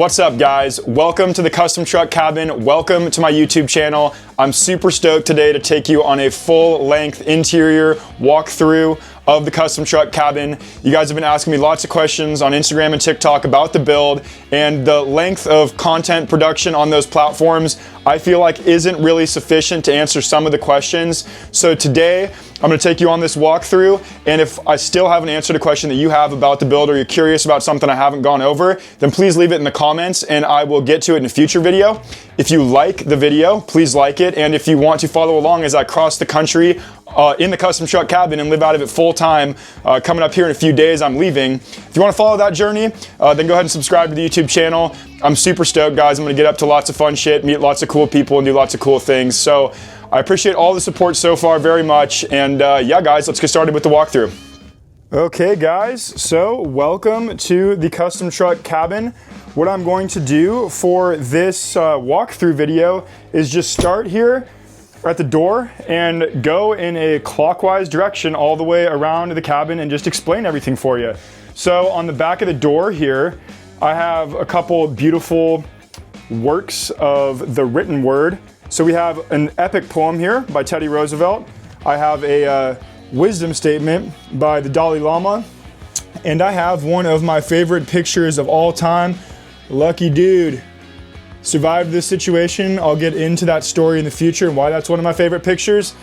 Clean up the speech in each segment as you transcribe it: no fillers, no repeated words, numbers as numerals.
What's up, guys? Welcome to the Custom Truck Cabin. Welcome to my YouTube channel. I'm super stoked today to take you on a full-length interior walkthrough of the Custom Truck Cabin. You guys have been asking me lots of questions on Instagram and TikTok about the build, and the length of content production on those platforms I feel like isn't really sufficient to answer some of the questions. So today I'm going to take you on this walkthrough, and if I still haven't answered a question that you have about the build or you're curious about something I haven't gone over, then please leave it in the comments and I will get to it in a future video. If you like the video, please like it, and if you want to follow along as I cross the country in the Custom Truck Cabin and live out of it full time, coming up here in a few days, I'm leaving. If you want to follow that journey, then go ahead and subscribe to the YouTube channel. I'm super stoked, guys. I'm going to get up to lots of fun shit, meet lots of cool people, and do lots of cool things. So I appreciate all the support so far very much. And yeah, guys, let's get started with the walkthrough. Okay, guys, so welcome to the Custom Truck Cabin. What I'm going to do for this walkthrough video is just start here at the door and go in a clockwise direction all the way around the cabin and just explain everything for you. So on the back of the door here, I have a couple beautiful works of the written word. So we have an epic poem here by Teddy Roosevelt. I have a wisdom statement by the Dalai Lama. And I have one of my favorite pictures of all time. Lucky dude. Survived this situation. I'll get into that story in the future and why that's one of my favorite pictures.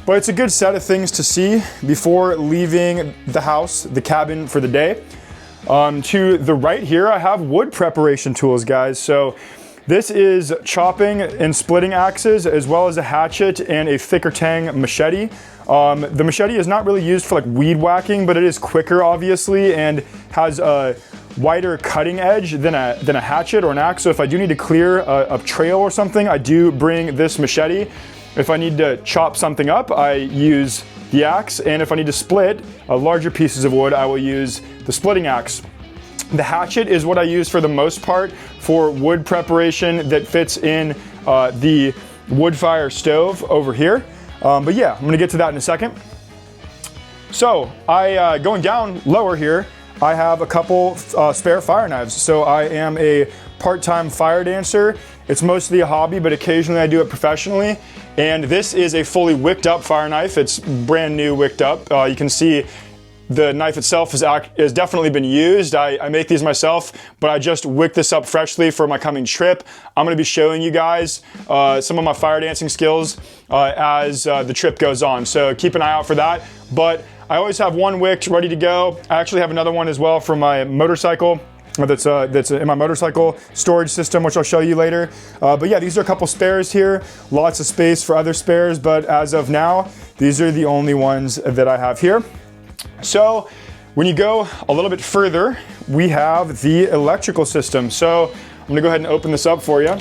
But it's a good set of things to see before leaving the house, the cabin for the day. To the right here, I have wood preparation tools, guys. So this is chopping and splitting axes, as well as a hatchet and a thicker tang machete. The machete is not really used for like weed whacking, but it is quicker, obviously, and has a wider cutting edge than a hatchet or an axe. So if I do need to clear a trail or something, I do bring this machete. If I need to chop something up, I use the axe, and if I need to split larger pieces of wood, I will use the splitting axe. The hatchet is what I use for the most part for wood preparation that fits in the wood fire stove over here. But yeah, I'm gonna get to that in a second. So going down lower here, I have a couple spare fire knives. So I am a part-time fire dancer. It's mostly a hobby, but occasionally I do it professionally. And this is a fully wicked up fire knife. It's brand new wicked up. You can see the knife itself has definitely been used. I make these myself, but I just wicked this up freshly for my coming trip. I'm gonna be showing you guys some of my fire dancing skills as the trip goes on. So keep an eye out for that. But I always have one wicked ready to go. I actually have another one as well for my motorcycle. That's in my motorcycle storage system, which I'll show you later. But yeah, these are a couple spares here. Lots of space for other spares, but as of now, these are the only ones that I have here. So when you go a little bit further, we have the electrical system. So I'm gonna go ahead and open this up for you.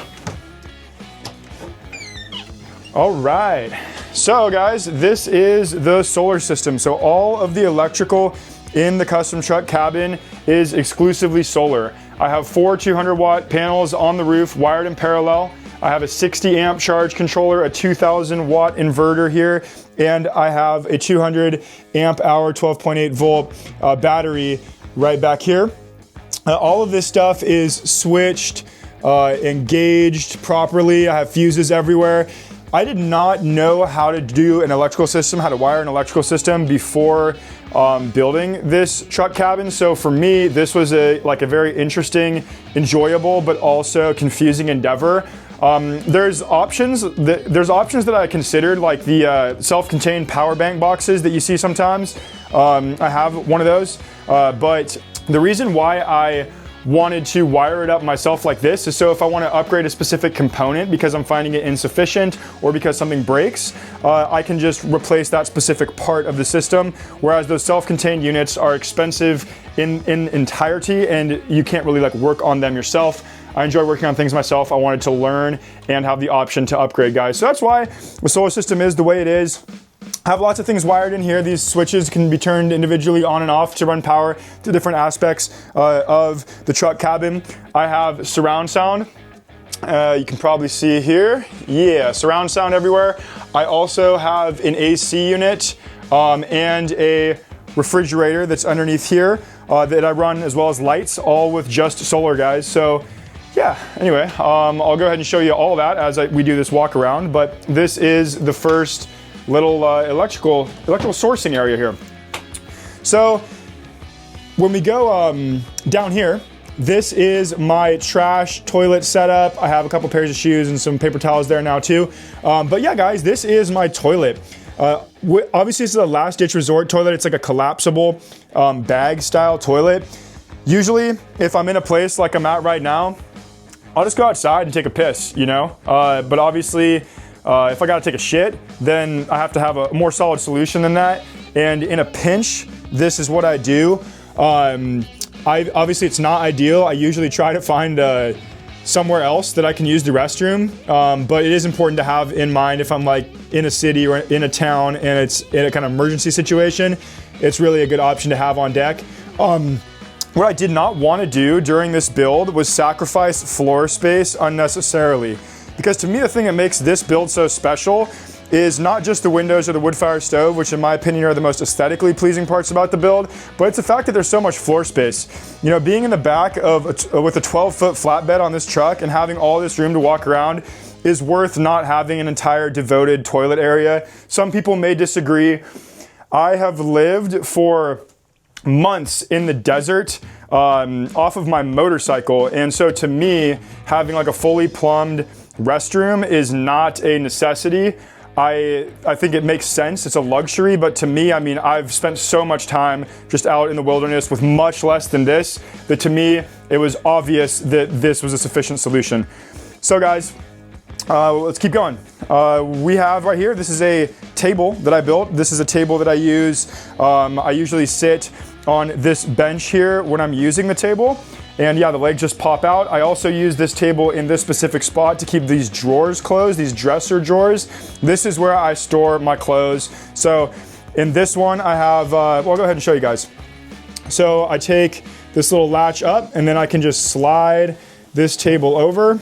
All right. So guys, this is the solar system. So all of the electrical in the Custom Truck Cabin is exclusively solar. I have 4 200-watt panels on the roof wired in parallel. I have a 60 amp charge controller, a 2000-watt inverter here, and I have a 200 amp hour 12.8 volt battery right back here. All of this stuff is switched, engaged properly. I have fuses everywhere. I did not know how to do an electrical system, how to wire an electrical system before building this truck cabin. So for me, this was a very interesting, enjoyable, but also confusing endeavor. There's options that I considered, like the self-contained power bank boxes that you see sometimes. I have one of those, but the reason why I wanted to wire it up myself like this is so if I want to upgrade a specific component because I'm finding it insufficient or because something breaks, I can just replace that specific part of the system, whereas those self-contained units are expensive in entirety and you can't really work on them yourself. I enjoy working on things myself. I wanted to learn and have the option to upgrade, guys. So that's why the solar system is the way it is. I have lots of things wired in here. These switches can be turned individually on and off to run power to different aspects of the truck cabin. I have surround sound. You can probably see here. Yeah, surround sound everywhere. I also have an AC unit and a refrigerator that's underneath here that I run, as well as lights, all with just solar, guys. So yeah, anyway, I'll go ahead and show you all that as we do this walk around, but this is the first little electrical sourcing area here. So when we go down here, this is my trash toilet setup. I have a couple pairs of shoes and some paper towels there now too. But yeah, guys, this is my toilet. Obviously, this is a last ditch resort toilet. It's like a collapsible bag style toilet. Usually, if I'm in a place like I'm at right now, I'll just go outside and take a piss, you know? But obviously, if I gotta take a shit, then I have to have a more solid solution than that. And in a pinch, this is what I do. Obviously, it's not ideal. I usually try to find somewhere else that I can use the restroom, but it is important to have in mind if I'm like in a city or in a town and it's in a kind of emergency situation, it's really a good option to have on deck. What I did not want to do during this build was sacrifice floor space unnecessarily, because to me the thing that makes this build so special is not just the windows or the wood fire stove, which in my opinion are the most aesthetically pleasing parts about the build, but it's the fact that there's so much floor space. You know, being in the back of with a 12-foot flatbed on this truck and having all this room to walk around is worth not having an entire devoted toilet area. Some people may disagree. I have lived for months in the desert off of my motorcycle, and so to me, having like a fully plumbed restroom is not a necessity. I think it makes sense. It's a luxury, but to me, I mean, I've spent so much time just out in the wilderness with much less than this, that to me, it was obvious that this was a sufficient solution. So guys, let's keep going. We have right here, this is a table that I built. This is a table that I use. I usually sit on this bench here when I'm using the table. And yeah, the legs just pop out. I also use this table in this specific spot to keep these drawers closed, these dresser drawers. This is where I store my clothes. So in this one, I have, well, I'll go ahead and show you guys. So I take this little latch up and then I can just slide this table over.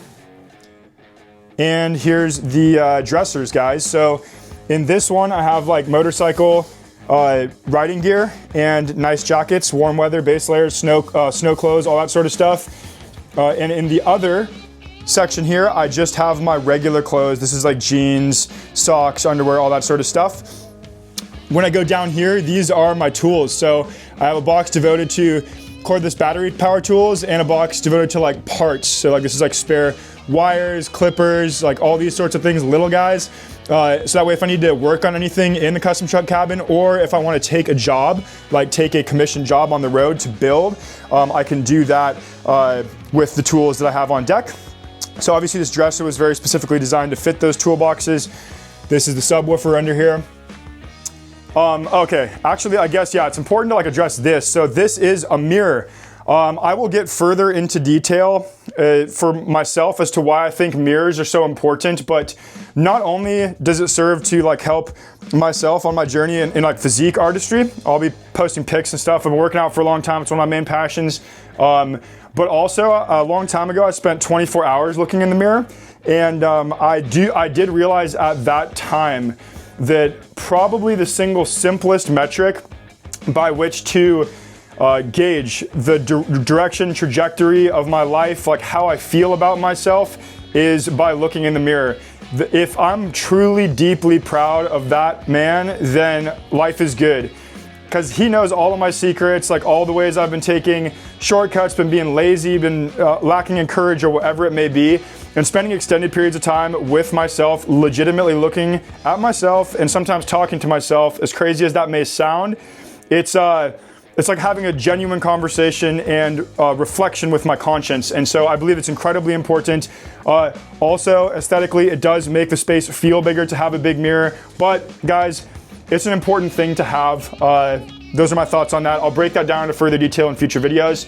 And here's the dressers, guys. So in this one, I have like motorcycle riding gear and nice jackets, warm weather, base layers, snow clothes, all that sort of stuff. And in the other section here, I just have my regular clothes. This is like jeans, socks, underwear, all that sort of stuff. When I go down here, these are my tools. So I have a box devoted to cordless battery power tools and a box devoted to like parts. So like this is like spare wires, clippers, like all these sorts of things, little guys. So that way if I need to work on anything in the custom truck cabin, or if I want to take a job, like take a commission job on the road to build, I can do that with the tools that I have on deck. So obviously this dresser was very specifically designed to fit those toolboxes. This is the subwoofer under here. Okay, actually I guess, yeah, it's important to like address this. So this is a mirror. I will get further into detail for myself as to why I think mirrors are so important, but not only does it serve to like help myself on my journey in like physique artistry. I'll be posting pics and stuff. I've been working out for a long time. It's one of my main passions. But also a long time ago, I spent 24 hours looking in the mirror. And I did realize at that time that probably the single simplest metric by which to gauge the direction, trajectory of my life, like how I feel about myself, is by looking in the mirror. If I'm truly deeply proud of that man, then life is good. Because he knows all of my secrets, like all the ways I've been taking shortcuts, been being lazy, been lacking in courage or whatever it may be, and spending extended periods of time with myself, legitimately looking at myself and sometimes talking to myself, as crazy as that may sound. It's like having a genuine conversation and reflection with my conscience. And so I believe it's incredibly important. Also, aesthetically, it does make the space feel bigger to have a big mirror. But guys, it's an important thing to have. Those are my thoughts on that. I'll break that down into further detail in future videos.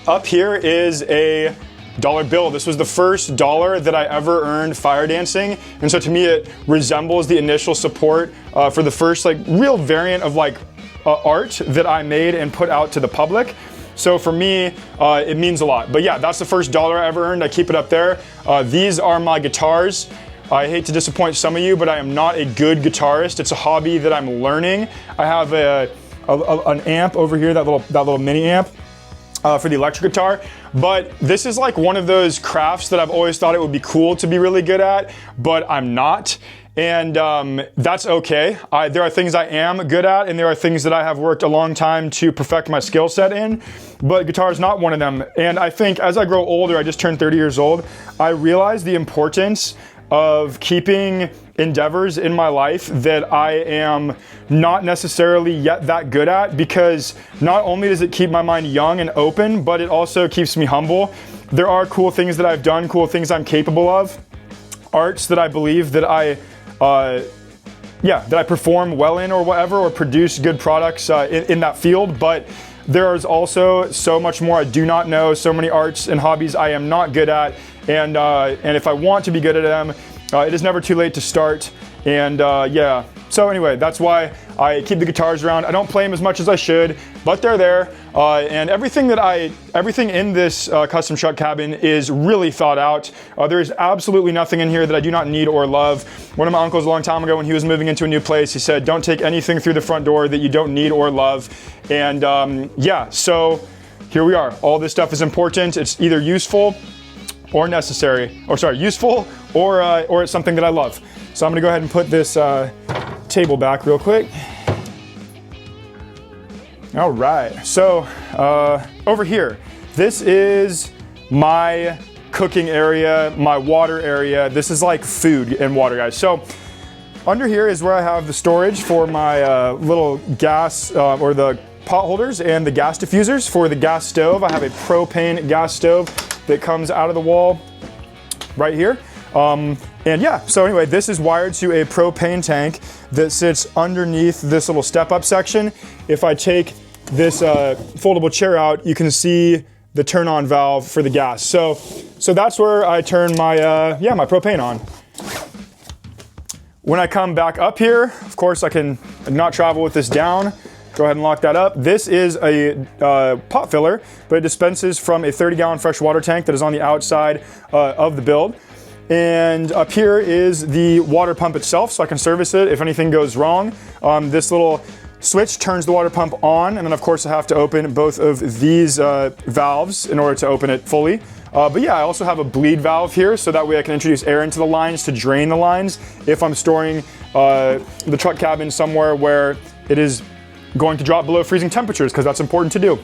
Up here is a dollar bill. This was the first dollar that I ever earned fire dancing. And so to me, it resembles the initial support for the first like real variant of like art that I made and put out to the public. So for me, it means a lot. But yeah, that's the first dollar I ever earned. I keep it up there. These are my guitars. I hate to disappoint some of you, but I am not a good guitarist. It's a hobby that I'm learning. I have an amp over here, that little mini amp. for the electric guitar, but this is like one of those crafts that I've always thought it would be cool to be really good at, but I'm not. And that's okay. There are things I am good at, and there are things that I have worked a long time to perfect my skill set in, but guitar is not one of them. And I think as I grow older, I just turned 30 years old, I realize the importance of keeping endeavors in my life that I am not necessarily yet that good at, because not only does it keep my mind young and open, but it also keeps me humble. There are cool things that I've done, cool things I'm capable of, arts that I believe that I perform well in or whatever, or produce good products in that field, but there is also so much more I do not know, so many arts and hobbies I am not good at, and if I want to be good at them, it is never too late to start. And yeah, so anyway, that's why I keep the guitars around. I don't play them as much as I should, but they're there. And everything in this custom truck cabin is really thought out. There is absolutely nothing in here that I do not need or love. One of my uncles a long time ago, when he was moving into a new place, he said, don't take anything through the front door that you don't need or love. And yeah, so here we are. All this stuff is important. It's either useful or necessary, or sorry, useful, or it's something that I love. So I'm gonna go ahead and put this table back real quick. All right, so over here, this is my cooking area, my water area. This is like food and water, guys. So under here is where I have the storage for my little gas or the pot holders and the gas diffusers for the gas stove. I have a propane gas stove that comes out of the wall right here. And yeah, so anyway, this is wired to a propane tank that sits underneath this little step-up section. If I take this foldable chair out, you can see the turn-on valve for the gas. So that's where I turn my my propane on. When I come back up here, of course, I can not travel with this down. Go ahead and lock that up. This is a pot filler, but it dispenses from a 30-gallon fresh water tank that is on the outside of the build. And up here is the water pump itself, so I can service it if anything goes wrong. This little switch turns the water pump on, and then of course I have to open both of these valves in order to open it fully. But yeah, I also have a bleed valve here, so that way I can introduce air into the lines to drain the lines if I'm storing the truck cabin somewhere where it is going to drop below freezing temperatures, because that's important to do.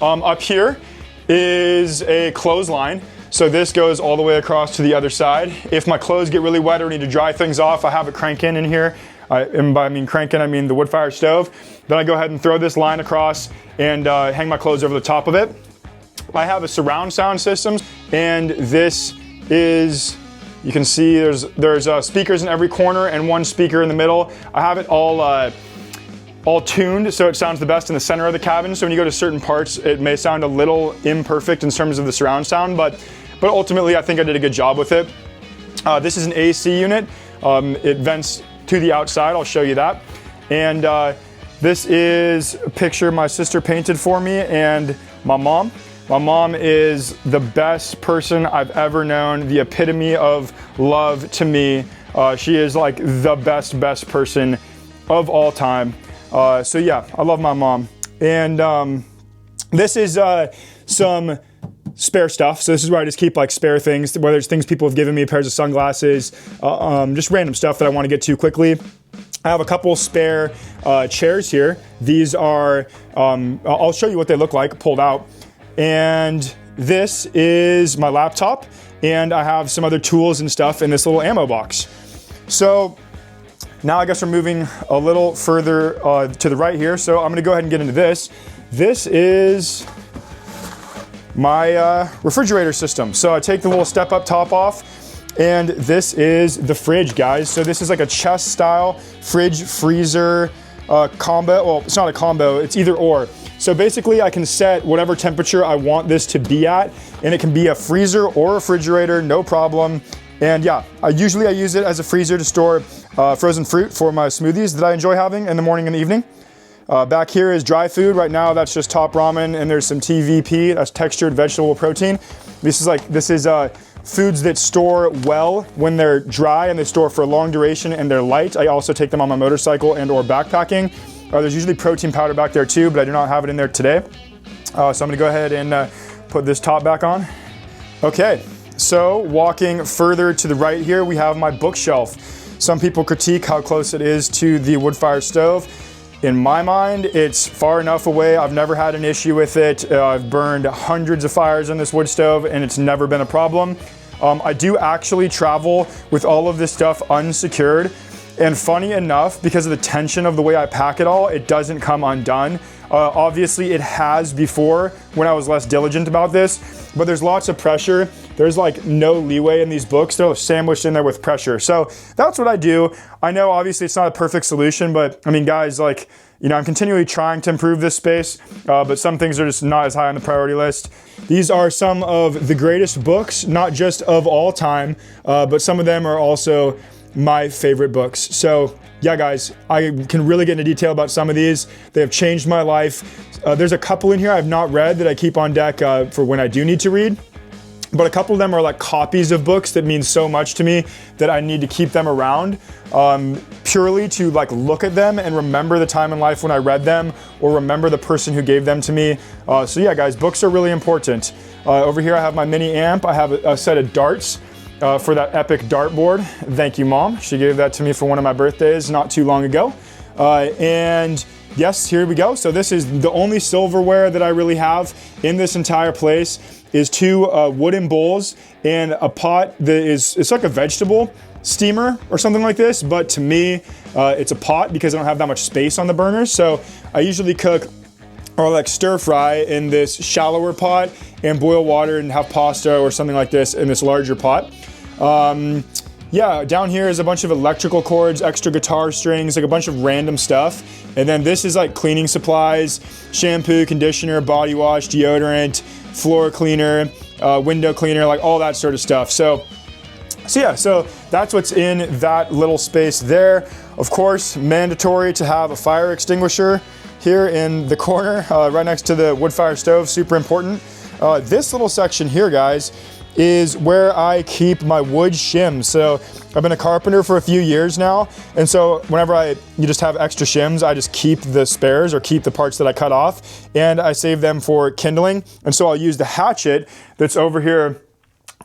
Up here is a clothesline. So this goes all the way across to the other side. If my clothes get really wet or need to dry things off, I have a crank in here. And by crank in, I mean the wood fire stove. Then I go ahead and throw this line across and hang my clothes over the top of it. I have a surround sound system, and this is, you can see there's speakers in every corner and one speaker in the middle. I have it all tuned so it sounds the best in the center of the cabin. So when you go to certain parts, it may sound a little imperfect in terms of the surround sound, but ultimately I think I did a good job with it. This is an AC unit. It vents to the outside. I'll show you that. And this is a picture my sister painted for me and my mom. My mom is the best person I've ever known, the epitome of love to me. She is like the best person of all time. So yeah, I love my mom. And this is some spare stuff. So this is where I just keep like spare things, whether it's things people have given me, pairs of sunglasses, just random stuff that I want to get to quickly. I have a couple spare chairs here. These are, I'll show you what they look like pulled out. And this is my laptop, and I have some other tools and stuff in this little ammo box. So now I guess we're moving a little further to the right here. So I'm gonna go ahead and get into this. This is my refrigerator system. So I take the little step up top off, and this is the fridge, guys. So this is like a chest style fridge freezer combo. Well, it's not a combo, it's either or. So basically I can set whatever temperature I want this to be at, and it can be a freezer or a refrigerator, no problem. And yeah, usually I use it as a freezer to store frozen fruit for my smoothies that I enjoy having in the morning and the evening. Back here is dry food. Right now that's just top ramen, and there's some TVP, that's textured vegetable protein. This is foods that store well when they're dry, and they store for a long duration, and they're light. I also take them on my motorcycle and or backpacking. There's usually protein powder back there too, but I do not have it in there today. So I'm gonna go ahead and put this top back on. Okay, so walking further to the right here, we have my bookshelf. Some people critique how close it is to the wood fire stove. In my mind, it's far enough away. I've never had an issue with it. I've burned hundreds of fires in this wood stove and it's never been a problem. I do actually travel with all of this stuff unsecured. And funny enough, because of the tension of the way I pack it all, it doesn't come undone. Obviously it has before when I was less diligent about this, but there's lots of pressure. There's like no leeway in these books. They're sandwiched in there with pressure. So that's what I do. I know obviously it's not a perfect solution, but I mean, guys, like, you know, I'm continually trying to improve this space, but some things are just not as high on the priority list. These are some of the greatest books, not just of all time, but some of them are also my favorite books. So yeah, guys, I can really get into detail about some of these. They have changed my life. There's a couple in here I've not read that I keep on deck for when I do need to read. But a couple of them are like copies of books that mean so much to me that I need to keep them around purely to like look at them and remember the time in life when I read them or remember the person who gave them to me. So yeah, guys, books are really important. Over here I have my mini amp. I have a set of darts for that epic dartboard. Thank you, Mom. She gave that to me for one of my birthdays not too long ago. And yes, here we go. So this is the only silverware that I really have in this entire place is two wooden bowls and a pot that it's like a vegetable steamer or something like this, but to me, it's a pot because I don't have that much space on the burners. So I usually cook or like stir fry in this shallower pot and boil water and have pasta or something like this in this larger pot. Yeah, down here is a bunch of electrical cords, extra guitar strings, like a bunch of random stuff. And then this is like cleaning supplies, shampoo, conditioner, body wash, deodorant, floor cleaner, window cleaner, like all that sort of stuff. So yeah, so that's what's in that little space there. Of course, mandatory to have a fire extinguisher here in the corner, right next to the wood fire stove, super important. This little section here, guys, is where I keep my wood shims. So I've been a carpenter for a few years now. And so whenever you just have extra shims, I just keep the spares or keep the parts that I cut off and I save them for kindling. And so I'll use the hatchet that's over here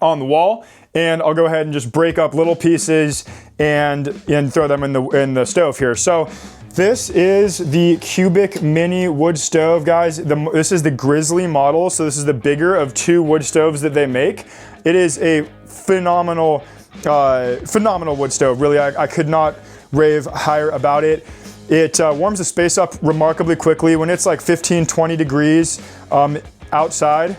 on the wall and I'll go ahead and just break up little pieces and throw them in the stove here. So this is the Cubic mini wood stove, guys. This is the Grizzly model. So this is the bigger of two wood stoves that they make. It is a phenomenal wood stove. Really, I could not rave higher about it. It warms the space up remarkably quickly. When it's like 15, 20 degrees outside,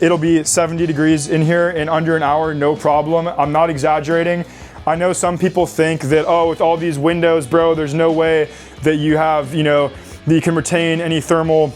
it'll be 70 degrees in here in under an hour, no problem. I'm not exaggerating. I know some people think that, oh, with all these windows, bro, there's no way that you have, you know, that you can retain any thermal.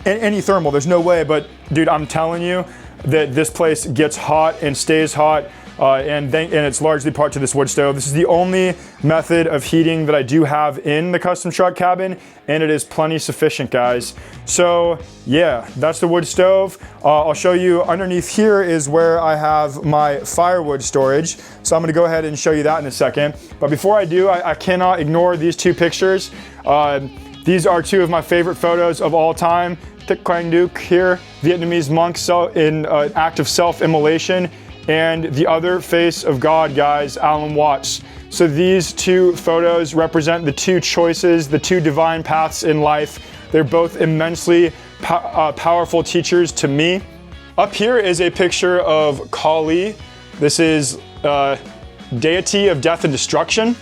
There's no way, but dude, I'm telling you that this place gets hot and stays hot. And it's largely part to this wood stove. This is the only method of heating that I do have in the custom truck cabin, and it is plenty sufficient, guys. So yeah, that's the wood stove. I'll show you underneath here is where I have my firewood storage. So I'm gonna go ahead and show you that in a second. But before I do, I cannot ignore these two pictures. These are two of my favorite photos of all time. Thich Quang Duc here, Vietnamese monk in an act of self-immolation. And the other face of God, guys, Alan Watts. So these two photos represent the two choices, the two divine paths in life. They're both immensely powerful teachers to me. Up here is a picture of Kali. This is deity of death and destruction.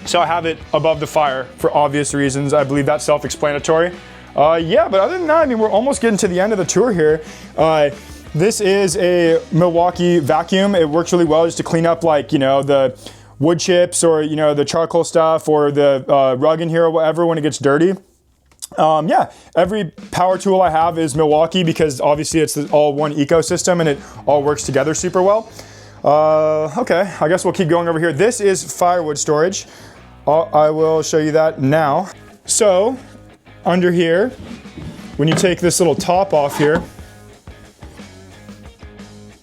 So I have it above the fire for obvious reasons. I believe that's self-explanatory. Yeah, but other than that, I mean, we're almost getting to the end of the tour here. This is a Milwaukee vacuum. It works really well just to clean up, like, you know, the wood chips or, you know, the charcoal stuff or the rug in here or whatever when it gets dirty. Yeah, every power tool I have is Milwaukee because obviously it's all one ecosystem and it all works together super well. Okay, I guess we'll keep going over here. This is firewood storage. I will show you that now. So under here, when you take this little top off here,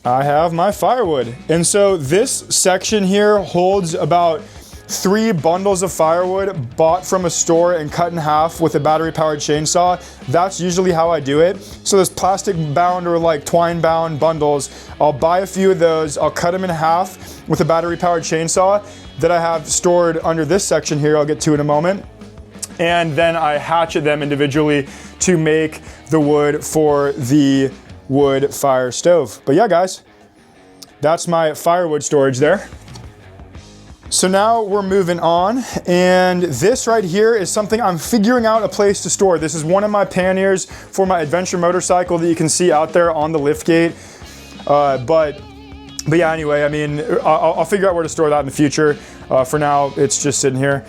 I have my firewood. And so this section here holds about 3 bundles of firewood bought from a store and cut in half with a battery powered chainsaw. That's usually how I do it. So those plastic bound or like twine bound bundles, I'll buy a few of those, I'll cut them in half with a battery powered chainsaw that I have stored under this section here, I'll get to in a moment. And then I hatchet them individually to make the wood for the wood fire stove. But yeah, guys, that's my firewood storage there. So now we're moving on, and this right here is something I'm figuring out a place to store. This is one of my panniers for my adventure motorcycle that you can see out there on the liftgate. But yeah, anyway, I mean, I'll figure out where to store that in the future. For now, it's just sitting here.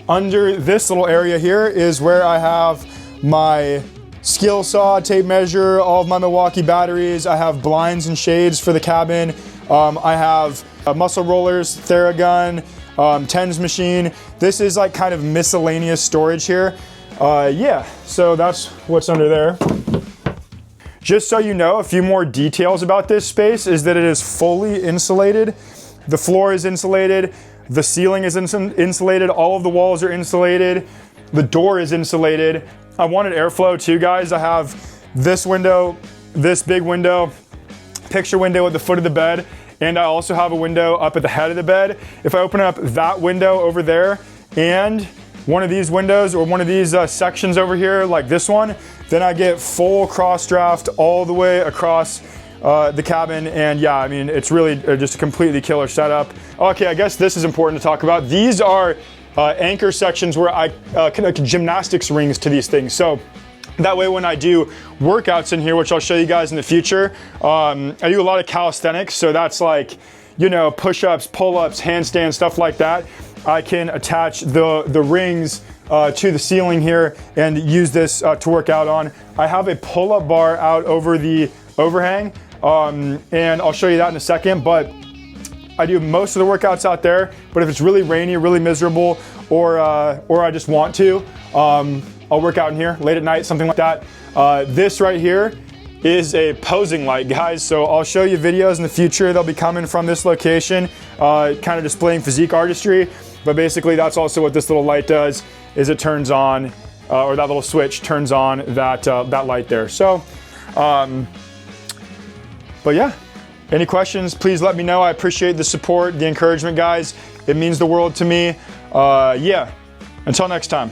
Under this little area here is where I have my skill saw, tape measure, all of my Milwaukee batteries. I have blinds and shades for the cabin. I have muscle rollers, Theragun, TENS machine. This is like kind of miscellaneous storage here. Yeah, so that's what's under there. Just so you know, a few more details about this space is that it is fully insulated. The floor is insulated. The ceiling is insulated. All of the walls are insulated. The door is insulated. I wanted airflow too, guys. I have this window, this big window, picture window at the foot of the bed, and I also have a window up at the head of the bed. If I open up that window over there and one of these windows or one of these sections over here, like this one, then I get full cross draft all the way across the cabin. And yeah, I mean, it's really just a completely killer setup. Okay, I guess this is important to talk about. These are anchor sections where I connect gymnastics rings to these things. So that way when I do workouts in here, which I'll show you guys in the future, I do a lot of calisthenics. So that's like, you know, push-ups, pull-ups, handstands, stuff like that. I can attach the rings to the ceiling here and use this to work out on. I have a pull-up bar out over the overhang, and I'll show you that in a second, but I do most of the workouts out there. But if it's really rainy, really miserable, or I just want to, I'll work out in here late at night, something like that. This right here is a posing light, guys. So I'll show you videos in the future. They'll be coming from this location, kind of displaying physique artistry. But basically that's also what this little light does, is it turns on, or that little switch turns on that light there. So, but yeah, any questions, please let me know. I appreciate the support, the encouragement, guys. It means the world to me. Yeah, until next time.